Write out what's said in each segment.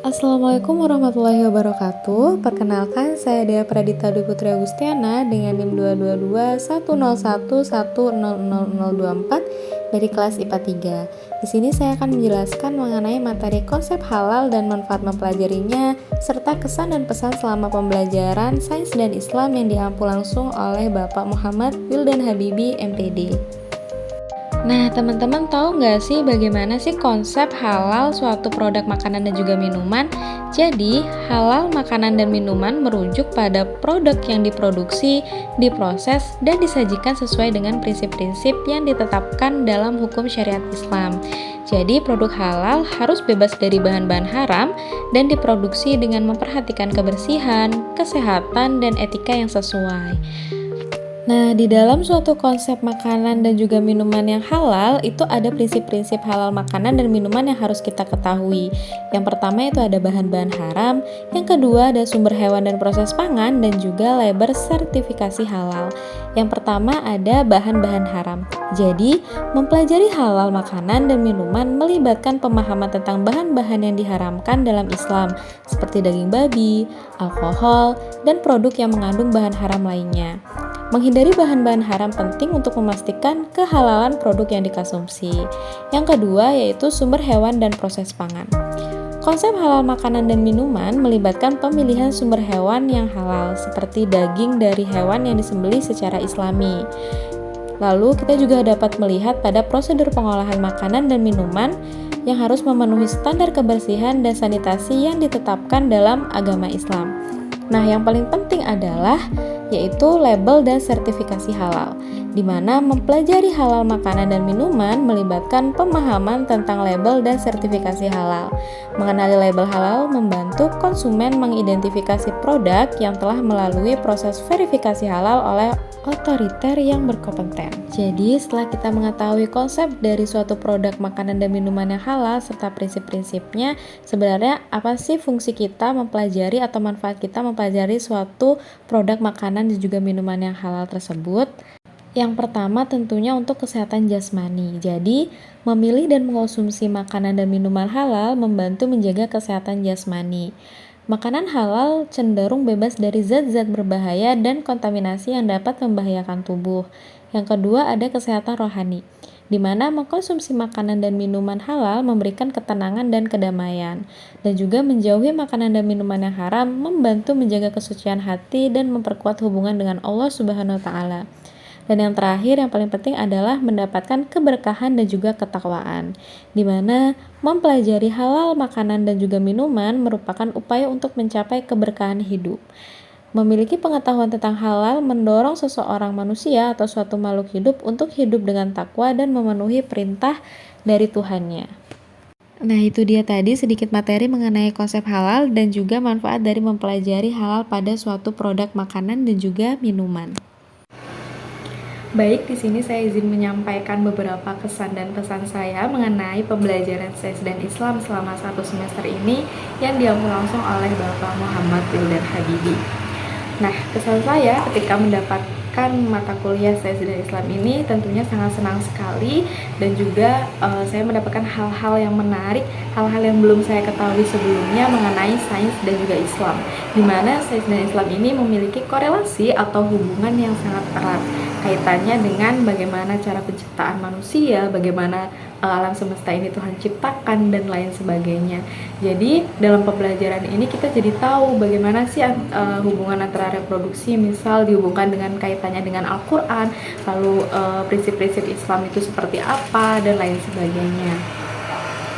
Assalamualaikum warahmatullahi wabarakatuh. Perkenalkan, saya Dea Pradita Dwi Putri Agustiana dengan NIM 2221011100024 dari kelas IPA 3. Di sini saya akan menjelaskan mengenai materi konsep halal dan manfaat mempelajarinya, serta kesan dan pesan selama pembelajaran Sains dan Islam yang diampu langsung oleh Bapak Muhammad Wildan Habibi, MPD. Nah, teman-teman tahu nggak sih bagaimana sih konsep halal suatu produk makanan dan juga minuman? Jadi, halal makanan dan minuman merujuk pada produk yang diproduksi, diproses, dan disajikan sesuai dengan prinsip-prinsip yang ditetapkan dalam hukum syariat Islam. Jadi, produk halal harus bebas dari bahan-bahan haram dan diproduksi dengan memperhatikan kebersihan, kesehatan, dan etika yang sesuai. Nah, di dalam suatu konsep makanan dan juga minuman yang halal, itu ada prinsip-prinsip halal makanan dan minuman yang harus kita ketahui. Yang pertama itu ada bahan-bahan haram, yang kedua ada sumber hewan dan proses pangan, dan juga label sertifikasi halal. Yang pertama ada bahan-bahan haram. Jadi, mempelajari halal makanan dan minuman melibatkan pemahaman tentang bahan-bahan yang diharamkan dalam Islam, seperti daging babi, alkohol, dan produk yang mengandung bahan haram lainnya. Menghindari bahan-bahan haram penting untuk memastikan kehalalan produk yang dikonsumsi. Yang kedua yaitu sumber hewan dan proses pangan. Konsep halal makanan dan minuman melibatkan pemilihan sumber hewan yang halal, seperti daging dari hewan yang disembelih secara Islami. Lalu kita juga dapat melihat pada prosedur pengolahan makanan dan minuman yang harus memenuhi standar kebersihan dan sanitasi yang ditetapkan dalam agama Islam. Nah, yang paling penting adalah yaitu label dan sertifikasi halal, di mana mempelajari halal makanan dan minuman melibatkan pemahaman tentang label dan sertifikasi halal. Mengenali label halal membantu konsumen mengidentifikasi produk yang telah melalui proses verifikasi halal oleh otoriter yang berkompeten. Jadi, setelah kita mengetahui konsep dari suatu produk makanan dan minuman yang halal serta prinsip-prinsipnya, sebenarnya apa sih fungsi kita mempelajari atau manfaat kita mempelajari suatu produk makanan dan juga minuman yang halal tersebut? Yang pertama tentunya untuk kesehatan jasmani. Jadi, memilih dan mengkonsumsi makanan dan minuman halal membantu menjaga kesehatan jasmani. Makanan halal cenderung bebas dari zat-zat berbahaya dan kontaminasi yang dapat membahayakan tubuh. Yang kedua ada kesehatan rohani, di mana mengkonsumsi makanan dan minuman halal memberikan ketenangan dan kedamaian, dan juga menjauhi makanan dan minuman yang haram membantu menjaga kesucian hati dan memperkuat hubungan dengan Allah Subhanahu wa Ta'ala. Dan yang terakhir, yang paling penting adalah mendapatkan keberkahan dan juga ketakwaan, di mana mempelajari halal makanan dan juga minuman merupakan upaya untuk mencapai keberkahan hidup. Memiliki pengetahuan tentang halal mendorong seseorang manusia atau suatu makhluk hidup untuk hidup dengan takwa dan memenuhi perintah dari Tuhannya. Nah, itu dia tadi sedikit materi mengenai konsep halal dan juga manfaat dari mempelajari halal pada suatu produk makanan dan juga minuman. Baik, di sini saya izin menyampaikan beberapa kesan dan pesan saya mengenai pembelajaran Sains dan Islam selama 1 semester ini yang diampu langsung oleh Bapak Muhammad Wildan Habibi. Nah, kesan saya ketika mendapatkan mata kuliah Sains dan Islam ini tentunya sangat senang sekali, dan juga saya mendapatkan hal-hal yang menarik, hal-hal yang belum saya ketahui sebelumnya mengenai Sains dan juga Islam, di mana Sains dan Islam ini memiliki korelasi atau hubungan yang sangat erat kaitannya dengan bagaimana cara penciptaan manusia, bagaimana alam semesta ini Tuhan ciptakan, dan lain sebagainya. Jadi dalam pembelajaran ini kita jadi tahu bagaimana sih hubungan antara reproduksi, misal dihubungkan dengan kaitannya dengan Al-Quran, lalu prinsip-prinsip Islam itu seperti apa, dan lain sebagainya.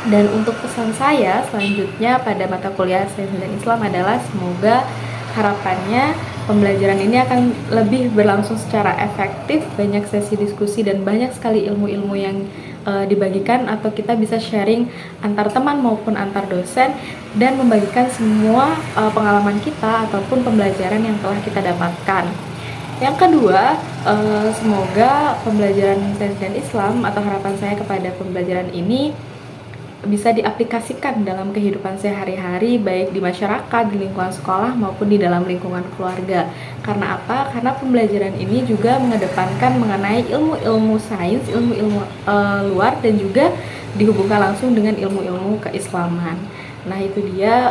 Dan untuk pesan saya selanjutnya pada mata kuliah Sains dan Islam adalah semoga harapannya pembelajaran ini akan lebih berlangsung secara efektif, banyak sesi diskusi dan banyak sekali ilmu-ilmu yang dibagikan, atau kita bisa sharing antar teman maupun antar dosen dan membagikan semua pengalaman kita ataupun pembelajaran yang telah kita dapatkan. Yang kedua, semoga pembelajaran Sains dan Islam atau harapan saya kepada pembelajaran ini bisa diaplikasikan dalam kehidupan sehari-hari, baik di masyarakat, di lingkungan sekolah maupun di dalam lingkungan keluarga. Karena apa? Karena pembelajaran ini juga mengedepankan mengenai ilmu-ilmu sains, ilmu-ilmu luar, dan juga dihubungkan langsung dengan ilmu-ilmu keislaman. Nah, itu dia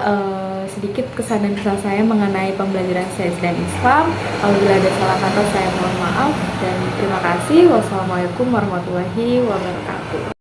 sedikit kesan dan pesan saya mengenai pembelajaran sains dan Islam. Apabila ada salah kata, saya mohon maaf, dan terima kasih. Wassalamualaikum warahmatullahi wabarakatuh.